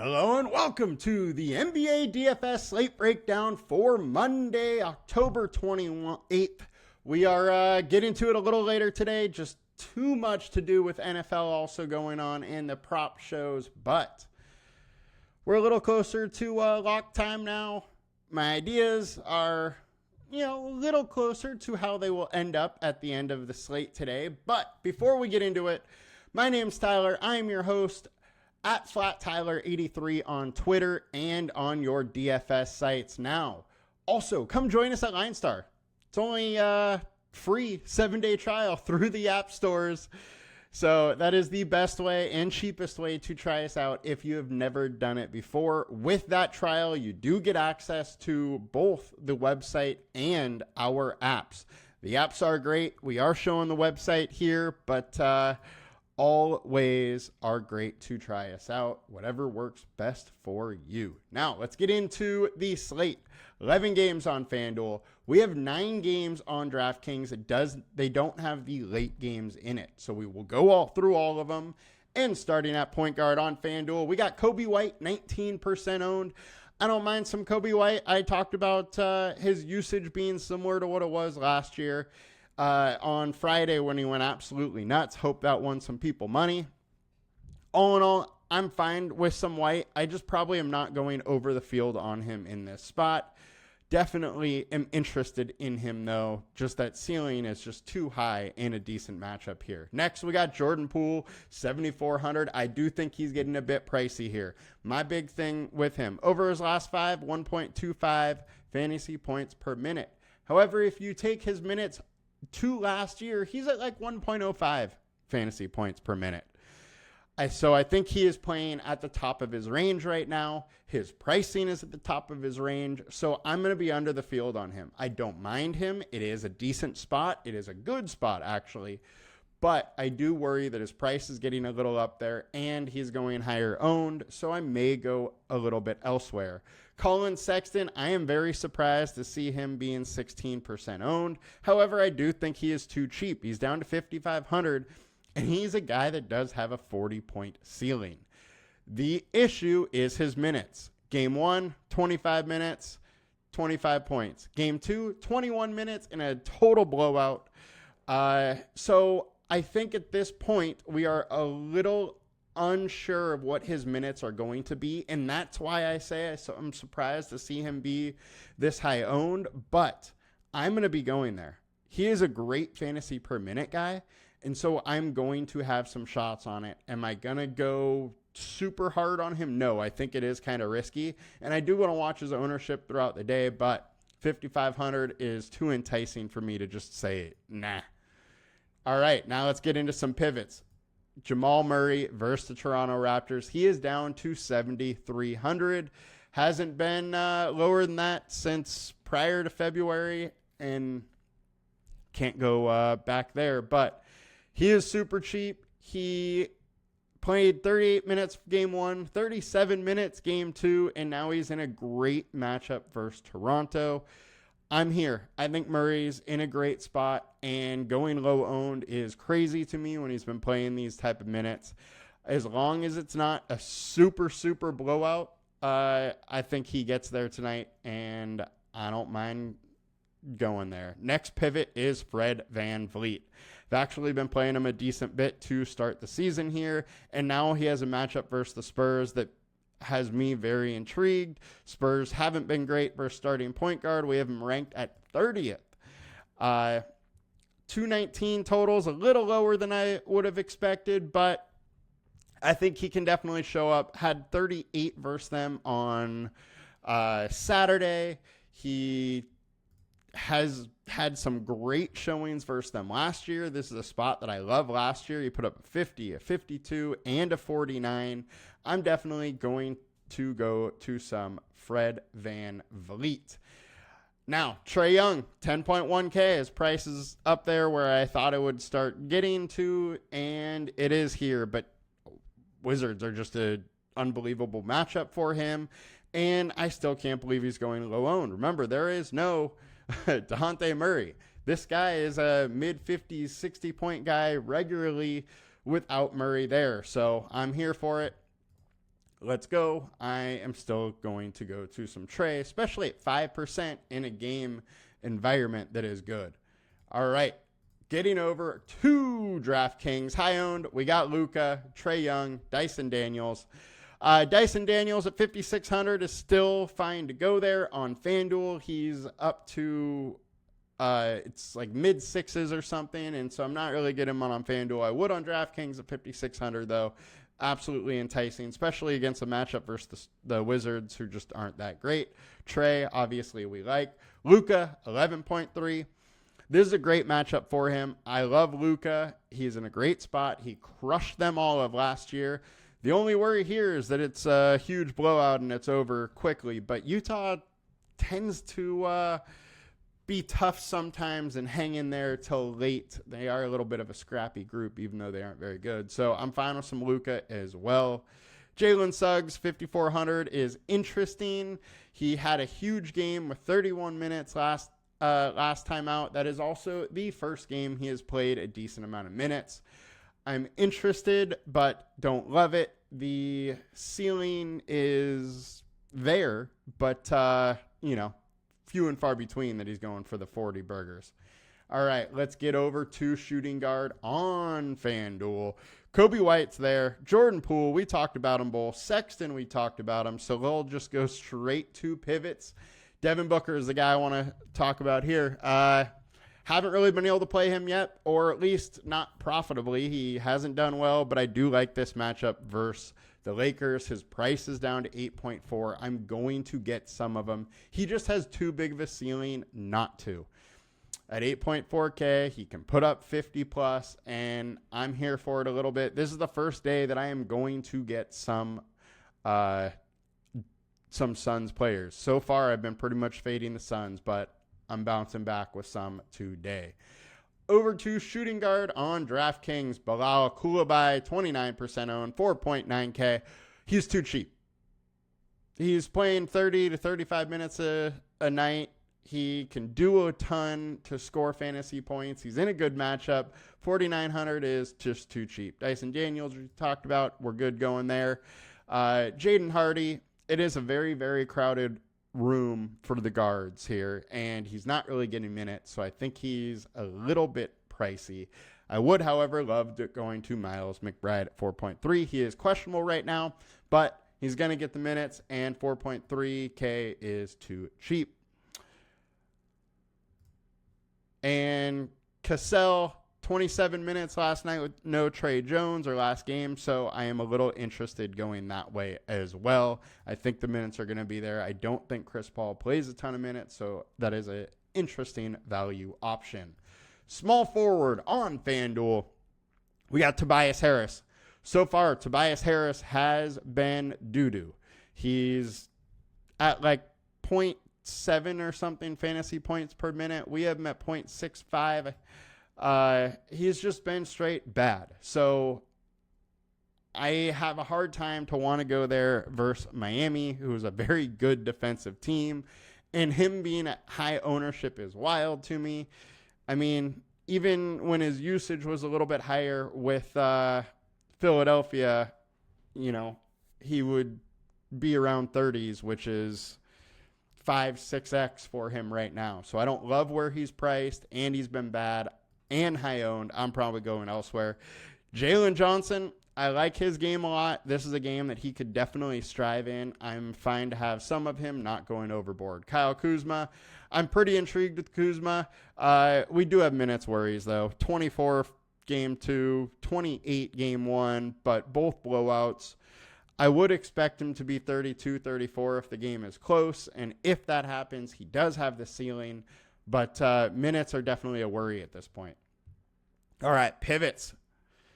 Hello and welcome to the NBA DFS Slate Breakdown for Monday, October 28th. We are getting to it a little later today, just too much to do with NFL also going on and the prop shows, but we're a little closer to lock time now. My ideas are, a little closer to how they will end up at the end of the slate today. But before we get into it, my name's Tyler. I am your host at FlatTyler83 on Twitter and on your DFS sites now. Also, come join us at LineStar. It's only a free 7-day trial through the app stores. So that is the best way and cheapest way to try us out if you have never done it before. With that trial, you do get access to both the website and our apps. The apps are great. We are showing the website here, but all ways are great to try us out. Whatever works best for you. Now, let's get into the slate. 11 games on FanDuel. We have 9 games on DraftKings. They don't have the late games in it. So we will go through all of them. And starting at point guard on FanDuel, we got Kobe White, 19% owned. I don't mind some Kobe White. I talked about his usage being similar to what it was last year. On Friday when he went absolutely nuts. Hope that won some people money. All in all, I'm fine with some White. I just probably am not going over the field on him in this spot. Definitely am interested in him, though. Just that ceiling is just too high in a decent matchup here. Next, we got Jordan Poole, 7,400. I do think he's getting a bit pricey here. My big thing with him, over his last 5, 1.25 fantasy points per minute. However, if you take his minutes to last year, he's at like 1.05 fantasy points per minute. So I think he is playing at the top of his range right now. His pricing is at the top of his range. So I'm going to be under the field on him. I don't mind him. It is a decent spot. It is a good spot, actually. But I do worry that his price is getting a little up there and he's going higher owned. So I may go a little bit elsewhere. Colin Sexton, I am very surprised to see him being 16% owned. However, I do think he is too cheap. He's down to 5,500, and he's a guy that does have a 40-point ceiling. The issue is his minutes. Game 1, 25 minutes, 25 points. Game 2, 21 minutes in a total blowout. So I think at this point, we are a little unsure of what his minutes are going to be, and that's why I say I'm surprised to see him be this high owned, but I'm going to be going there. He is a great fantasy per minute guy, and so I'm going to have some shots on it. Am I going to go super hard on him? No, I think it is kind of risky, and I do want to watch his ownership throughout the day, but 5,500 is too enticing for me to just say, nah. All right, now let's get into some pivots. Jamal Murray versus the Toronto Raptors. He is down to 7,300. Hasn't been lower than that since prior to February, and can't go back there. But he is super cheap. He played 38 minutes game 1, 37 minutes game 2, and now he's in a great matchup versus Toronto. I'm here. I think Murray's in a great spot, and going low owned is crazy to me when he's been playing these type of minutes. As long as it's not a super, super blowout, I think he gets there tonight, and I don't mind going there. Next pivot is Fred VanVleet. I've actually been playing him a decent bit to start the season here, and now he has a matchup versus the Spurs that has me very intrigued. Spurs haven't been great versus starting point guard. We have him ranked at 30th. 219 totals, a little lower than I would have expected, but I think he can definitely show up. Had 38 versus them on Saturday. He has had some great showings versus them last year. This is a spot that I love last year. He put up a 50, a 52, and a 49. I'm definitely going to go to some Fred VanVleet. Now, Trae Young, 10.1K. His price is up there where I thought it would start getting to, and it is here. But Wizards are just an unbelievable matchup for him, and I still can't believe he's going low owned. Remember, there is no DeJounte Murray. This guy is a mid-50s, 60-point guy regularly without Murray there. So I'm here for it. let's go. I am still going to go to some Trey, especially at 5% in a game environment that is good. All right, getting over to DraftKings. High owned, we got Luka, Trae Young, Dyson Daniels. Dyson Daniels at 5,600 is still fine to go there. On FanDuel, he's up to it's like mid sixes or something, and so I'm not really getting him on FanDuel. I would on DraftKings at 5,600 though. Absolutely enticing, especially against a matchup versus the Wizards, who just aren't that great. Trey, obviously we like. Luka, 11.3. This is a great matchup for him. I love Luka. He's in a great spot. He crushed them all of last year. The only worry here is that it's a huge blowout and it's over quickly. But Utah tends to be tough sometimes and hang in there till late. They are a little bit of a scrappy group, even though they aren't very good. So I'm fine with some Luka as well. Jalen Suggs, 5,400 is interesting. He had a huge game with 31 minutes last time out. That is also the first game he has played a decent amount of minutes. I'm interested, but don't love it. The ceiling is there, but, few and far between that he's going for the 40 burgers. All right, let's get over to shooting guard on FanDuel. Kobe White's there. Jordan Poole, we talked about them both. Sexton, we talked about him. So they'll just go straight to pivots. Devin Booker is the guy I want to talk about here. Haven't really been able to play him yet, or at least not profitably. He hasn't done well, but I do like this matchup versus the Lakers. His price is down to 8.4. I'm going to get some of them. He just has too big of a ceiling not to. At 8.4K, he can put up 50 plus, and I'm here for it a little bit. This is the first day that I am going to get some Suns players. So far, I've been pretty much fading the Suns, but I'm bouncing back with some today. Over to shooting guard on DraftKings. Bilal Coulibaly, 29% owned, 4.9K. He's too cheap. He's playing 30 to 35 minutes a night. He can do a ton to score fantasy points. He's in a good matchup. 4,900 is just too cheap. Dyson Daniels, we talked about. We're good going there. Jaden Hardy, it is a very, very crowded room for the guards here, and he's not really getting minutes, so I think he's a little bit pricey. I would, however, love going to Miles McBride at 4.3. He is questionable right now, but he's going to get the minutes, and 4.3K is too cheap. And Cassell, 27 minutes last night with no Trey Jones or last game, so I am a little interested going that way as well. I think the minutes are going to be there. I don't think Chris Paul plays a ton of minutes, so that is an interesting value option. Small forward on FanDuel, we got Tobias Harris. So far, Tobias Harris has been doo-doo. He's at like 0.7 or something fantasy points per minute. We have him at 0.65. He's just been straight bad. So I have a hard time to want to go there versus Miami, who is a very good defensive team. And him being at high ownership is wild to me. I mean, even when his usage was a little bit higher with Philadelphia, he would be around 30s, which is 5-6x for him right now. So I don't love where he's priced, and he's been bad and high owned. I'm probably going elsewhere. Jalen Johnson, I like his game a lot. This is a game that he could definitely strive in. I'm fine to have some of him, not going overboard. Kyle Kuzma, I'm pretty intrigued with Kuzma. We do have minutes worries, though. 24 game 2, 28 game 1, but both blowouts. I would expect him to be 32, 34 if the game is close, and if that happens, he does have the ceiling, but minutes are definitely a worry at this point. All right, pivots.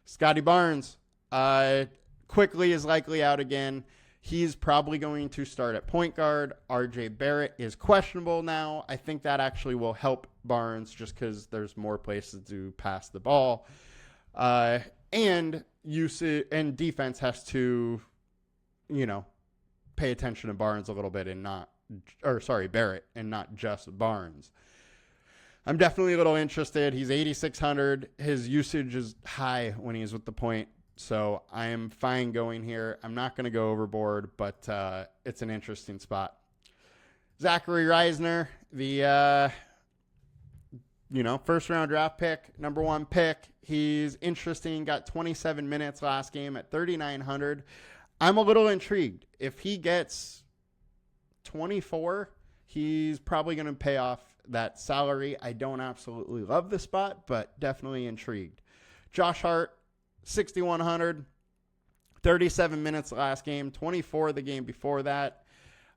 Scotty Barnes quickly is likely out again. He's probably going to start at point guard. RJ Barrett is questionable now. I think that actually will help Barnes just because there's more places to pass the ball. And defense has to, pay attention to Barnes a little bit Barrett and not just Barnes. I'm definitely a little interested. He's 8,600. His usage is high when he's with the point. So I am fine going here. I'm not going to go overboard, but it's an interesting spot. Zachary Reisner, the first round draft pick, number 1 pick. He's interesting. Got 27 minutes last game at 3,900. I'm a little intrigued. If he gets 24, he's probably going to pay off that salary. I don't absolutely love the spot, but definitely intrigued. Josh Hart, 6,100, 37 minutes last game, 24 the game before that.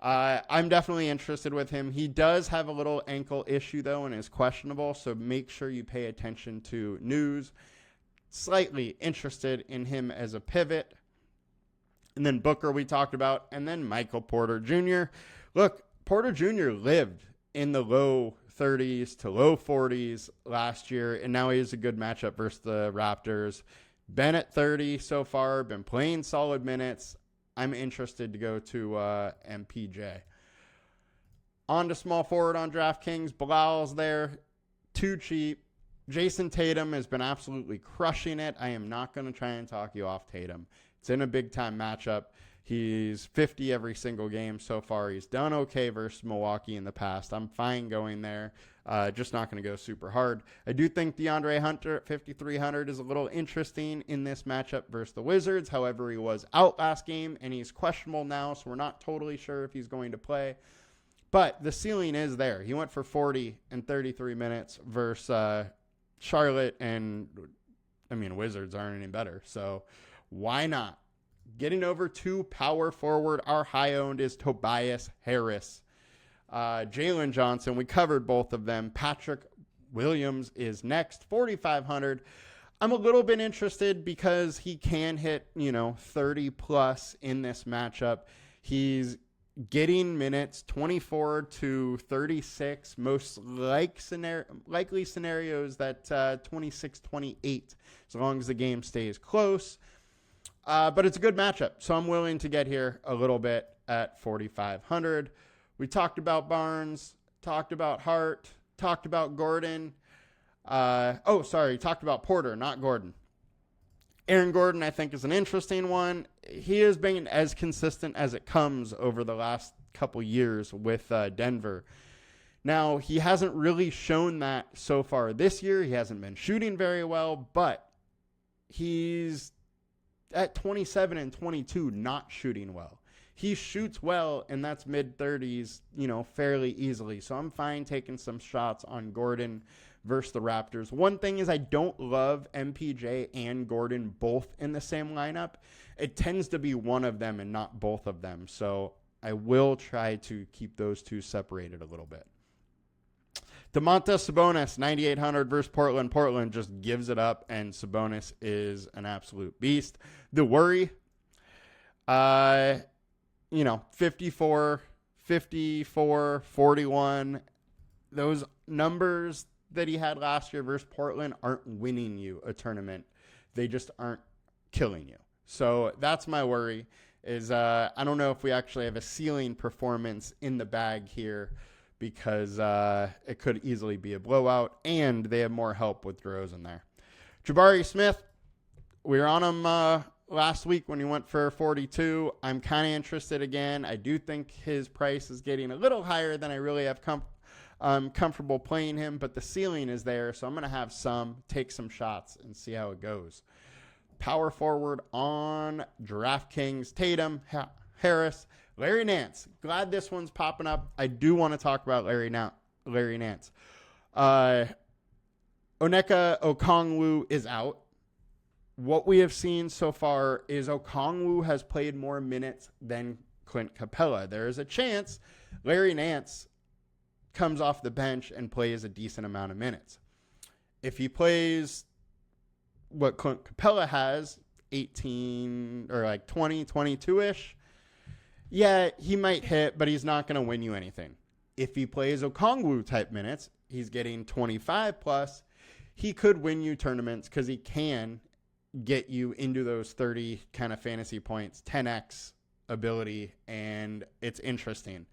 I'm definitely interested with him. He does have a little ankle issue, though, and is questionable, so make sure you pay attention to news. Slightly interested in him as a pivot. And then Booker we talked about, and then Michael Porter Jr. Look, Porter Jr. lived in the low 30s to low 40s last year, and now he has a good matchup versus the Raptors. Been at 30 so far, been playing solid minutes. I'm interested to go to MPJ. On to small forward on DraftKings. Bilal's there. Too cheap. Jason Tatum has been absolutely crushing it. I am not going to try and talk you off Tatum. It's in a big-time matchup. He's 50 every single game so far. He's done okay versus Milwaukee in the past. I'm fine going there. Just not going to go super hard. I do think DeAndre Hunter at 5,300 is a little interesting in this matchup versus the Wizards. However, he was out last game, and he's questionable now, so we're not totally sure if he's going to play. But the ceiling is there. He went for 40 in 33 minutes versus Charlotte, and, Wizards aren't any better. So why not? Getting over to power forward, our high-owned is Tobias Harris. Jalen Johnson, we covered both of them. Patrick Williams is next, 4,500. I'm a little bit interested because he can hit, 30 plus in this matchup. He's getting minutes, 24 to 36. Most likely scenarios that 26, 28, as long as the game stays close. But it's a good matchup, so I'm willing to get here a little bit at 4,500. We talked about Barnes, talked about Hart, talked about Gordon. Talked about Porter, not Gordon. Aaron Gordon, I think, is an interesting one. He has been as consistent as it comes over the last couple years with Denver. Now, he hasn't really shown that so far this year. He hasn't been shooting very well, but he's at 27 and 22, not shooting well. He shoots well, and that's mid-30s, fairly easily. So I'm fine taking some shots on Gordon versus the Raptors. One thing is I don't love MPJ and Gordon both in the same lineup. It tends to be one of them and not both of them. So I will try to keep those two separated a little bit. Domantas Sabonis, 9,800 versus Portland. Portland just gives it up, and Sabonis is an absolute beast. The worry, 54, 41. Those numbers that he had last year versus Portland aren't winning you a tournament. They just aren't killing you. So that's my worry is I don't know if we actually have a ceiling performance in the bag here, because it could easily be a blowout, and they have more help with DeRozan there. Jabari Smith, we were on him last week when he went for 42. I'm kind of interested again. I do think his price is getting a little higher than I really have comfortable playing him, but the ceiling is there, so I'm going to take some shots and see how it goes. Power forward on DraftKings, Tatum, Harris, Larry Nance. Glad this one's popping up. I do want to talk about Larry Nance. Onyeka Okongwu is out. What we have seen so far is Okongwu has played more minutes than Clint Capella. There is a chance Larry Nance comes off the bench and plays a decent amount of minutes. If he plays what Clint Capella has, 18 or like 20, 22-ish, yeah, he might hit, but he's not going to win you anything. If he plays Okongwu type minutes, he's getting 25 plus. He could win you tournaments because he can get you into those 30 kind of fantasy points, 10x ability, and it's interesting.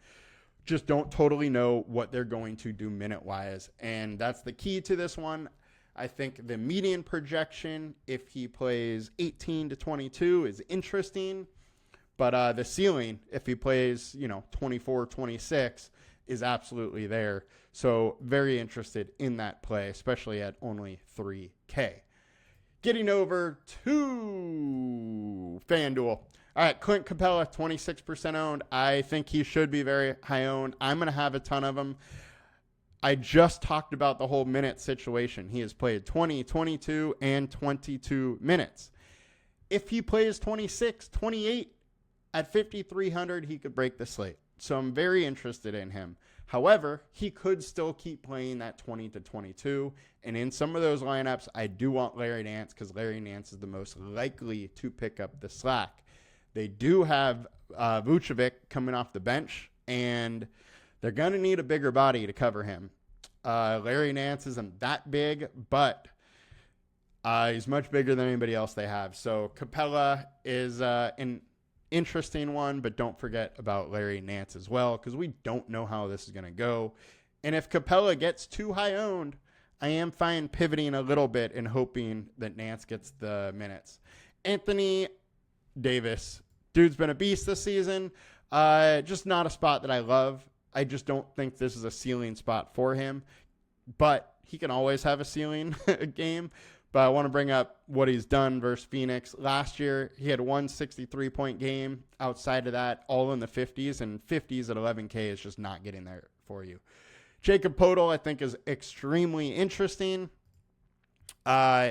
Just don't totally know what they're going to do minute-wise, and that's the key to this one. I think the median projection, if he plays 18 to 22, is interesting. But the ceiling, if he plays, 24, 26, is absolutely there. So very interested in that play, especially at only 3K. Getting over to FanDuel. All right, Clint Capella, 26% owned. I think he should be very high owned. I'm going to have a ton of them. I just talked about the whole minute situation. He has played 20, 22, and 22 minutes. If he plays 26, 28 at 5,300, he could break the slate. So I'm very interested in him. However, he could still keep playing that 20 to 22. And in some of those lineups, I do want Larry Nance because Larry Nance is the most likely to pick up the slack. They do have Vucevic coming off the bench, and they're going to need a bigger body to cover him. Larry Nance isn't that big, but he's much bigger than anybody else they have. So Capella is an interesting one, but don't forget about Larry Nance as well, because we don't know how this is going to go. And if Capella gets too high owned, I am fine pivoting a little bit and hoping that Nance gets the minutes. Anthony Davis, dude's been a beast this season. Just not a spot that I love. I just don't think this is a ceiling spot for him, but he can always have a ceiling game. But I want to bring up what he's done versus Phoenix. Last year, he had one 63-point game. Outside of that, all in the 50s, and 50s at 11K is just not getting there for you. Jacob Poeltl, I think, is extremely interesting.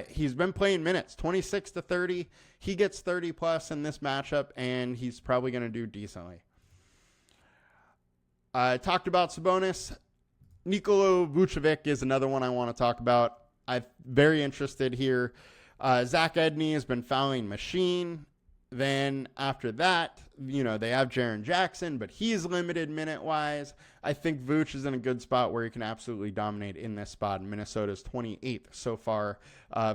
He's been playing minutes, 26 to 30. He gets 30 plus in this matchup, and he's probably going to do decently. I talked about Sabonis. Nikola Vucevic is another one I want to talk about. I'm very interested here. Zach Edney has been fouling machine. Then after that, they have Jaren Jackson, but he's limited minute-wise. I think Vooch is in a good spot where he can absolutely dominate in this spot. Minnesota's 28th so far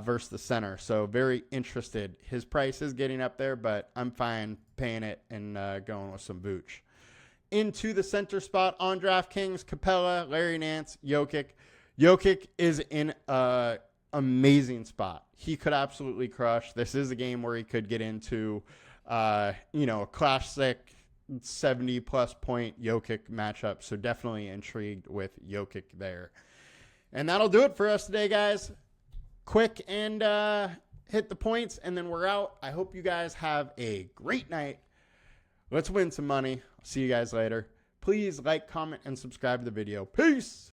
versus the center. So very interested. His price is getting up there, but I'm fine paying it and going with some Vooch. Into the center spot on DraftKings, Capella, Larry Nance, Jokic. Jokic is in an amazing spot. He could absolutely crush. This is a game where he could get into, a classic 70-plus point Jokic matchup. So definitely intrigued with Jokic there. And that'll do it for us today, guys. Quick and hit the points, and then we're out. I hope you guys have a great night. Let's win some money. See you guys later. Please like, comment, and subscribe to the video. Peace!